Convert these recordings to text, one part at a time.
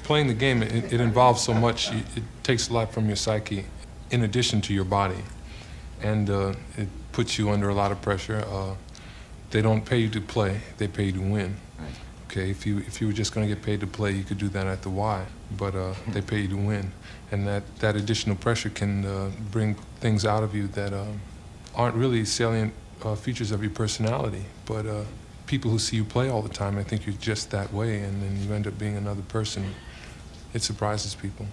playing the game, it involves so much. It takes a lot from your psyche in addition to your body. And it puts you under a lot of pressure. They don't pay you to play, they pay you to win. Right. Okay, if you were just going to get paid to play, you could do that at the Y, but they pay you to win. And that additional pressure can bring things out of you that aren't really salient features of your personality, but people who see you play all the time, I think you're just that way, and then you end up being another person. It surprises people.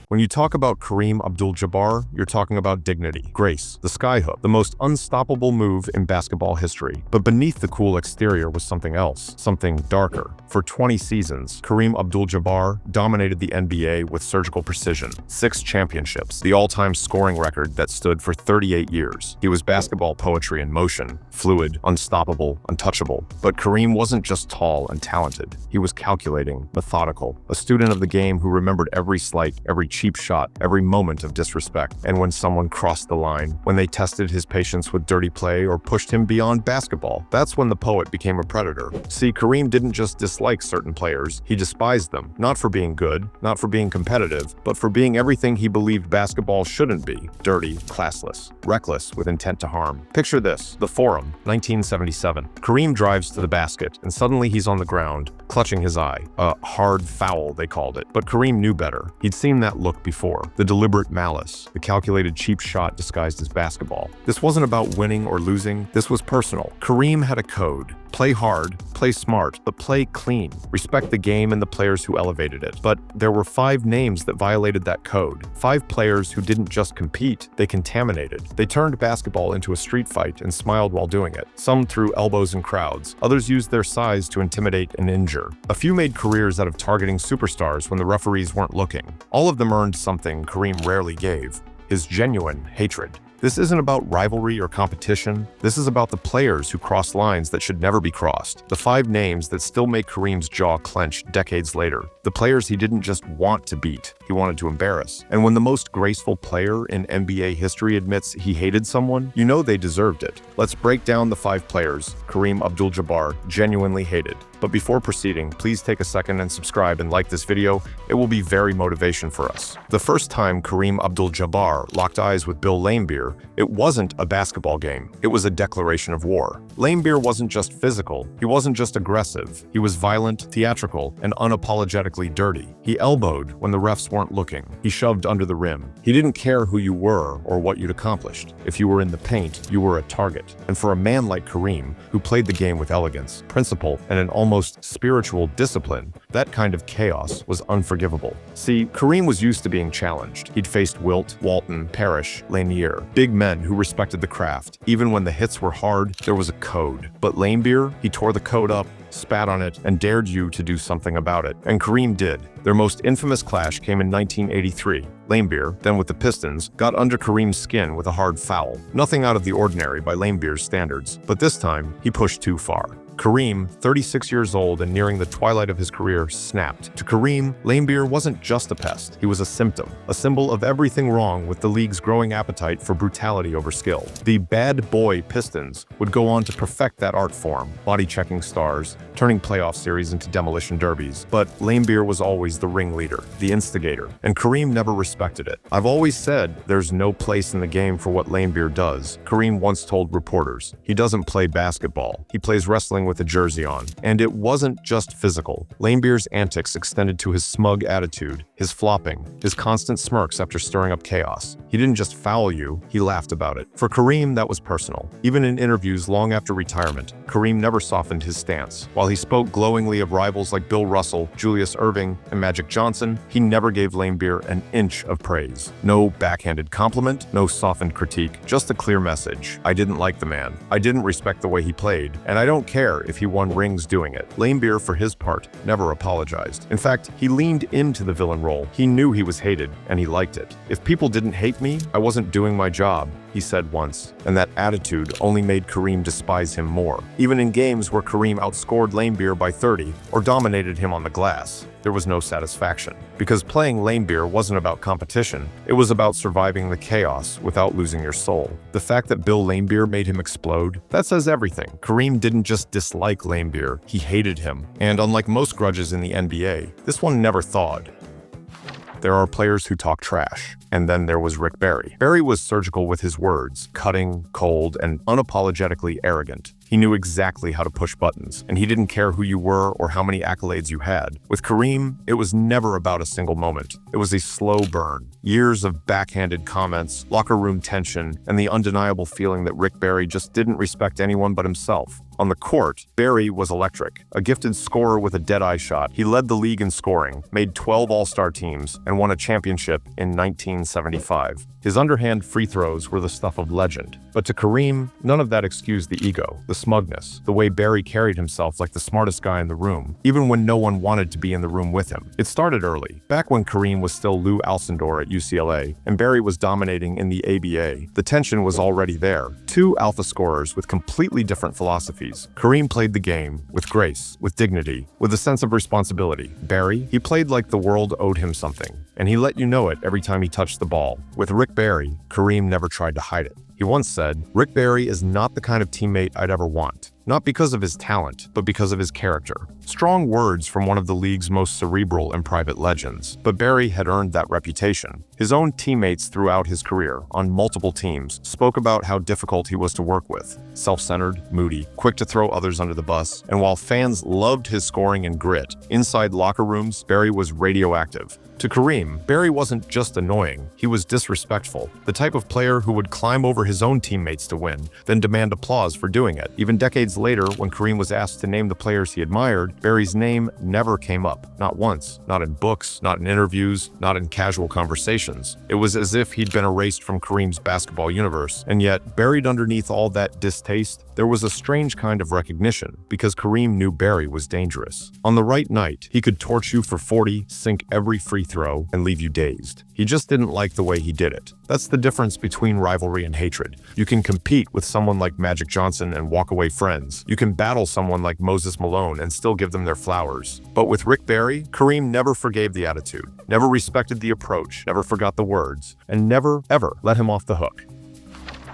When you talk about Kareem Abdul-Jabbar, you're talking about dignity, grace, the skyhook, the most unstoppable move in basketball history. But beneath the cool exterior was something else, something darker. For 20 seasons, Kareem Abdul-Jabbar dominated the NBA with surgical precision. 6 championships, the all-time scoring record that stood for 38 years. He was basketball poetry in motion, fluid, unstoppable, untouchable. But Kareem wasn't just tall and talented. He was calculating, methodical, a student of the game who remembered every slight, every cheap shot, every moment of disrespect. And when someone crossed the line, when they tested his patience with dirty play or pushed him beyond basketball, that's when the poet became a predator. See, Kareem didn't just dislike certain players, he despised them, not for being good, not for being competitive, but for being everything he believed basketball shouldn't be: dirty, classless, reckless, with intent to harm. Picture this: the Forum, 1977. Kareem drives to the basket, and suddenly he's on the ground, clutching his eye. A hard foul, they called it. But Kareem knew better. He'd seen that look before. The deliberate malice, the calculated cheap shot disguised as basketball. This wasn't about winning or losing. This was personal. Kareem had a code. Play hard, play smart, but play clean. Respect the game and the players who elevated it. But there were 5 names that violated that code. 5 players who didn't just compete, they contaminated. They turned basketball into a street fight and smiled while doing it. Some threw elbows in crowds. Others used their size to intimidate and injure. A few made careers out of targeting superstars when the referees weren't looking. All of them earned something Kareem rarely gave: his genuine hatred. This isn't about rivalry or competition. This is about the players who crossed lines that should never be crossed. The 5 names that still make Kareem's jaw clench decades later. The players he didn't just want to beat, he wanted to embarrass. And when the most graceful player in NBA history admits he hated someone, you know they deserved it. Let's break down the 5 players Kareem Abdul-Jabbar genuinely hated. But before proceeding, please take a second and subscribe and like this video. It will be very motivation for us. The first time Kareem Abdul-Jabbar locked eyes with Bill Laimbeer, it wasn't a basketball game. It was a declaration of war. Laimbeer wasn't just physical. He wasn't just aggressive. He was violent, theatrical, and unapologetically dirty. He elbowed when the refs weren't looking. He shoved under the rim. He didn't care who you were or what you'd accomplished. If you were in the paint, you were a target. And for a man like Kareem, who played the game with elegance, principle, and an almost spiritual discipline, that kind of chaos was unforgivable. See, Kareem was used to being challenged. He'd faced Wilt, Walton, Parrish, Lanier, big men who respected the craft. Even when the hits were hard, there was a code. But Laimbeer, he tore the code up, spat on it, and dared you to do something about it. And Kareem did. Their most infamous clash came in 1983. Laimbeer, then with the Pistons, got under Kareem's skin with a hard foul. Nothing out of the ordinary by Laimbeer's standards, but this time, he pushed too far. Kareem, 36 years old and nearing the twilight of his career, snapped. To Kareem, Laimbeer wasn't just a pest. He was a symptom, a symbol of everything wrong with the league's growing appetite for brutality over skill. The bad boy Pistons would go on to perfect that art form, body-checking stars, turning playoff series into demolition derbies. But Laimbeer was always the ringleader, the instigator, and Kareem never respected it. "I've always said there's no place in the game for what Laimbeer does," Kareem once told reporters. "He doesn't play basketball. He plays wrestling with a jersey on." And it wasn't just physical. Laimbeer's antics extended to his smug attitude, his flopping, his constant smirks after stirring up chaos. He didn't just foul you, he laughed about it. For Kareem, that was personal. Even in interviews long after retirement, Kareem never softened his stance. While he spoke glowingly of rivals like Bill Russell, Julius Erving, and Magic Johnson, he never gave Laimbeer an inch of praise. No backhanded compliment, no softened critique, just a clear message. I didn't like the man. I didn't respect the way he played, and I don't care if he won rings doing it. Laimbeer, for his part, never apologized. In fact, he leaned into the villain role. He knew he was hated, and he liked it. "If people didn't hate me, I wasn't doing my job," he said once. And that attitude only made Kareem despise him more. Even in games where Kareem outscored Laimbeer by 30 or dominated him on the glass, there was no satisfaction. Because playing Laimbeer wasn't about competition, it was about surviving the chaos without losing your soul. The fact that Bill Laimbeer made him explode, that says everything. Kareem didn't just dislike Laimbeer, he hated him. And unlike most grudges in the NBA, this one never thawed. There are players who talk trash. And then there was Rick Barry. Barry was surgical with his words, cutting, cold, and unapologetically arrogant. He knew exactly how to push buttons, and he didn't care who you were or how many accolades you had. With Kareem, it was never about a single moment. It was a slow burn. Years of backhanded comments, locker room tension, and the undeniable feeling that Rick Barry just didn't respect anyone but himself. On the court, Barry was electric. A gifted scorer with a dead-eye shot, he led the league in scoring, made 12 All-Star teams, and won a championship in 1975. His underhand free throws were the stuff of legend. But to Kareem, none of that excused the ego, the smugness, the way Barry carried himself like the smartest guy in the room, even when no one wanted to be in the room with him. It started early, back when Kareem was still Lou Alcindor at UCLA, and Barry was dominating in the ABA. The tension was already there. Two alpha scorers with completely different philosophies. Kareem played the game with grace, with dignity, with a sense of responsibility. Barry, he played like the world owed him something, and he let you know it every time he touched the ball. With Rick Barry, Kareem never tried to hide it. He once said, "Rick Barry is not the kind of teammate I'd ever want. Not because of his talent, but because of his character." Strong words from one of the league's most cerebral and private legends, but Barry had earned that reputation. His own teammates throughout his career, on multiple teams, spoke about how difficult he was to work with. Self-centered, moody, quick to throw others under the bus, and while fans loved his scoring and grit, inside locker rooms, Barry was radioactive. To Kareem, Barry wasn't just annoying, he was disrespectful. The type of player who would climb over his own teammates to win, then demand applause for doing it. Even decades later, when Kareem was asked to name the players he admired, Barry's name never came up. Not once. Not in books, not in interviews, not in casual conversations. It was as if he'd been erased from Kareem's basketball universe. And yet, buried underneath all that distaste, there was a strange kind of recognition, because Kareem knew Barry was dangerous. On the right night, he could torch you for 40, sink every free throw, and leave you dazed. He just didn't like the way he did it. That's the difference between rivalry and hatred. You can compete with someone like Magic Johnson and walk away friends. You can battle someone like Moses Malone and still give them their flowers. But with Rick Barry, Kareem never forgave the attitude, never respected the approach, never forgot the words, and never, ever let him off the hook.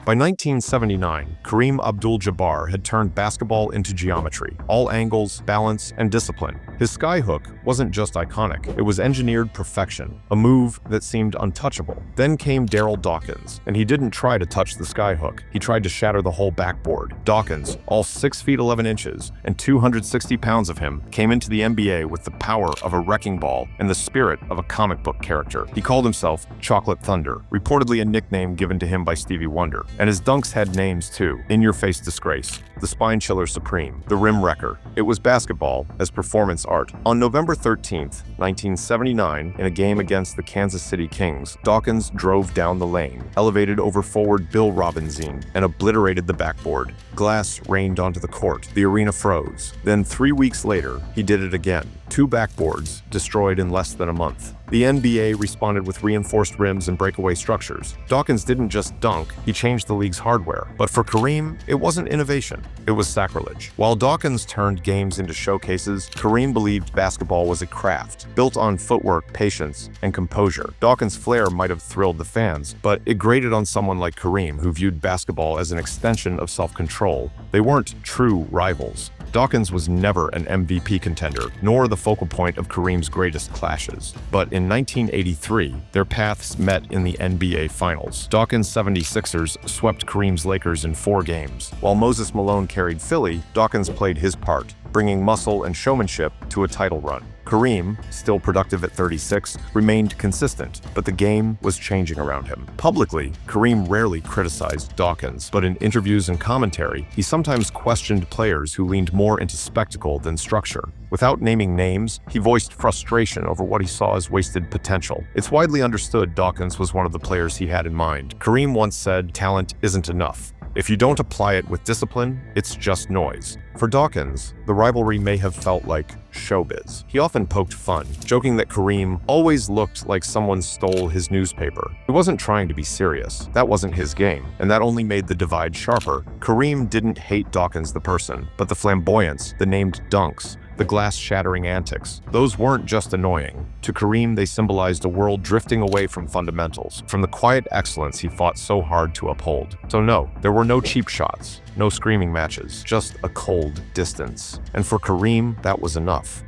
By 1979, Kareem Abdul-Jabbar had turned basketball into geometry, all angles, balance, and discipline. His skyhook wasn't just iconic, it was engineered perfection, a move that seemed untouchable. Then came Darryl Dawkins, and he didn't try to touch the skyhook, he tried to shatter the whole backboard. Dawkins, all 6 feet 11 inches and 260 pounds of him, came into the NBA with the power of a wrecking ball and the spirit of a comic book character. He called himself Chocolate Thunder, reportedly a nickname given to him by Stevie Wonder. And his dunks had names too. In-Your-Face Disgrace, the Spine Chiller Supreme, the Rim Wrecker. It was basketball as performance art. On November 13th, 1979, in a game against the Kansas City Kings, Dawkins drove down the lane, elevated over forward Bill Robinson, and obliterated the backboard. Glass rained onto the court. The arena froze. Then 3 weeks later, he did it again. 2 backboards destroyed in less than a month. The NBA responded with reinforced rims and breakaway structures. Dawkins didn't just dunk, he changed the league's hardware. But for Kareem, it wasn't innovation, it was sacrilege. While Dawkins turned games into showcases, Kareem believed basketball was a craft, built on footwork, patience, and composure. Dawkins' flair might have thrilled the fans, but it grated on someone like Kareem, who viewed basketball as an extension of self-control. They weren't true rivals. Dawkins was never an MVP contender, nor the focal point of Kareem's greatest clashes. But in 1983, their paths met in the NBA Finals. Dawkins' 76ers swept Kareem's Lakers in 4 games. While Moses Malone carried Philly, Dawkins played his part, bringing muscle and showmanship to a title run. Kareem, still productive at 36, remained consistent, but the game was changing around him. Publicly, Kareem rarely criticized Dawkins, but in interviews and commentary, he sometimes questioned players who leaned more into spectacle than structure. Without naming names, he voiced frustration over what he saw as wasted potential. It's widely understood Dawkins was one of the players he had in mind. Kareem once said, "Talent isn't enough. If you don't apply it with discipline, it's just noise." For Dawkins, the rivalry may have felt like showbiz. He often poked fun, joking that Kareem always looked like someone stole his newspaper. He wasn't trying to be serious. That wasn't his game, and that only made the divide sharper. Kareem didn't hate Dawkins the person, but the flamboyance, the named dunks, the glass-shattering antics. Those weren't just annoying. To Kareem, they symbolized a world drifting away from fundamentals, from the quiet excellence he fought so hard to uphold. So no, there were no cheap shots, no screaming matches, just a cold distance. And for Kareem, that was enough.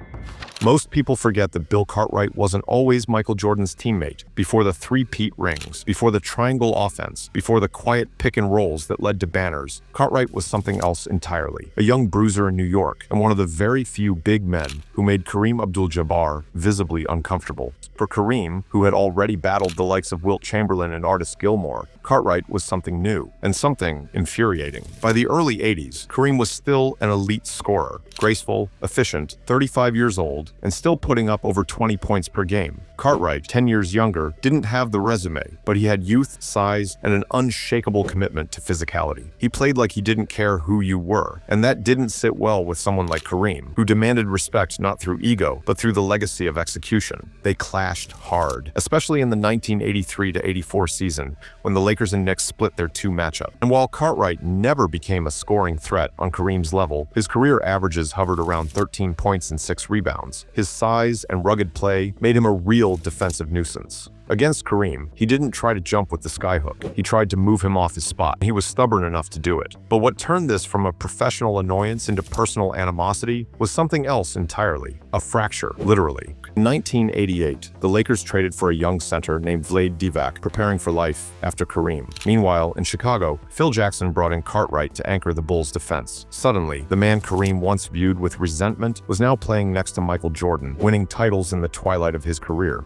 Most people forget that Bill Cartwright wasn't always Michael Jordan's teammate. Before the three-peat rings, before the triangle offense, before the quiet pick and rolls that led to banners, Cartwright was something else entirely. A young bruiser in New York, and one of the very few big men who made Kareem Abdul-Jabbar visibly uncomfortable. For Kareem, who had already battled the likes of Wilt Chamberlain and Artis Gilmore, Cartwright was something new, and something infuriating. By the early 80s, Kareem was still an elite scorer, graceful, efficient, 35 years old, and still putting up over 20 points per game. Cartwright, 10 years younger, didn't have the resume, but he had youth, size, and an unshakable commitment to physicality. He played like he didn't care who you were, and that didn't sit well with someone like Kareem, who demanded respect not through ego, but through the legacy of execution. They clashed hard, especially in the 1983-84 season, when the Lakers and Knicks split their two matchup. And while Cartwright never became a scoring threat on Kareem's level, his career averages hovered around 13 points and 6 rebounds. His size and rugged play made him a real defensive nuisance. Against Kareem, he didn't try to jump with the skyhook. He tried to move him off his spot. He was stubborn enough to do it. But what turned this from a professional annoyance into personal animosity was something else entirely. A fracture, literally. In 1988, the Lakers traded for a young center named Vlade Divac, preparing for life after Kareem. Meanwhile, in Chicago, Phil Jackson brought in Cartwright to anchor the Bulls' defense. Suddenly, the man Kareem once viewed with resentment was now playing next to Michael Jordan, winning titles in the twilight of his career.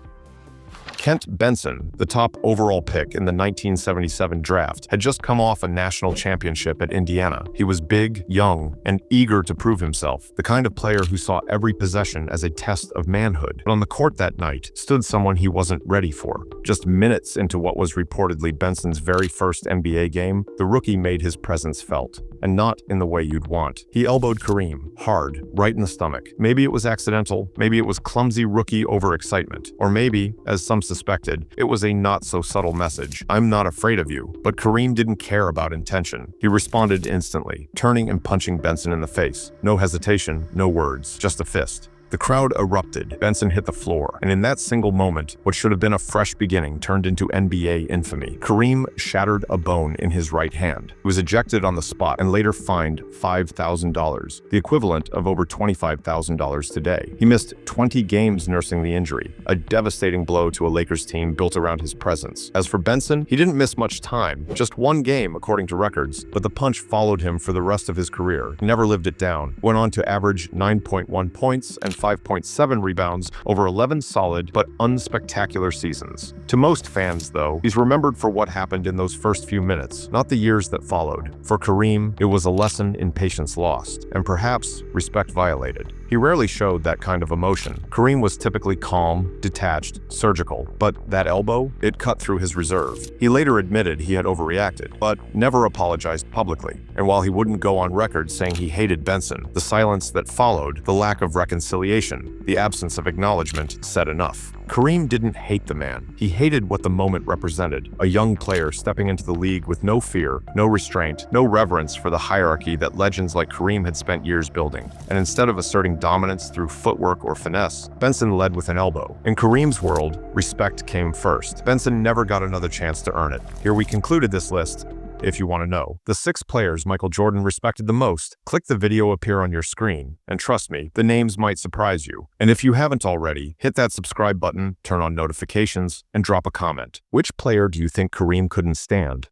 Kent Benson, the top overall pick in the 1977 draft, had just come off a national championship at Indiana. He was big, young, and eager to prove himself, the kind of player who saw every possession as a test of manhood. But on the court that night stood someone he wasn't ready for. Just minutes into what was reportedly Benson's very first NBA game, the rookie made his presence felt, and not in the way you'd want. He elbowed Kareem, hard, right in the stomach. Maybe it was accidental, maybe it was clumsy rookie overexcitement, or maybe, as some suspected, it was a not-so-subtle message. I'm not afraid of you. But Kareem didn't care about intention. He responded instantly, turning and punching Benson in the face. No hesitation, no words, just a fist. The crowd erupted. Benson hit the floor, and in that single moment, what should have been a fresh beginning turned into NBA infamy. Kareem shattered a bone in his right hand. He was ejected on the spot and later fined $5,000, the equivalent of over $25,000 today. He missed 20 games nursing the injury, a devastating blow to a Lakers team built around his presence. As for Benson, he didn't miss much time, just one game according to records, but the punch followed him for the rest of his career. He never lived it down. Went on to average 9.1 points and 5.7 rebounds over 11 solid but unspectacular seasons. To most fans, though, he's remembered for what happened in those first few minutes, not the years that followed. For Kareem, it was a lesson in patience lost, and perhaps respect violated. He rarely showed that kind of emotion. Kareem was typically calm, detached, surgical, but that elbow, it cut through his reserve. He later admitted he had overreacted, but never apologized publicly. And while he wouldn't go on record saying he hated Benson, the silence that followed, the lack of reconciliation, the absence of acknowledgement said enough. Kareem didn't hate the man. He hated what the moment represented. A young player stepping into the league with no fear, no restraint, no reverence for the hierarchy that legends like Kareem had spent years building. And instead of asserting dominance through footwork or finesse, Benson led with an elbow. In Kareem's world, respect came first. Benson never got another chance to earn it. Here we concluded this list. If you want to know the 6 players Michael Jordan respected the most, click the video appear on your screen, and trust me, the names might surprise you. And if you haven't already, hit that subscribe button, turn on notifications, and drop a comment. Which player do you think Kareem couldn't stand?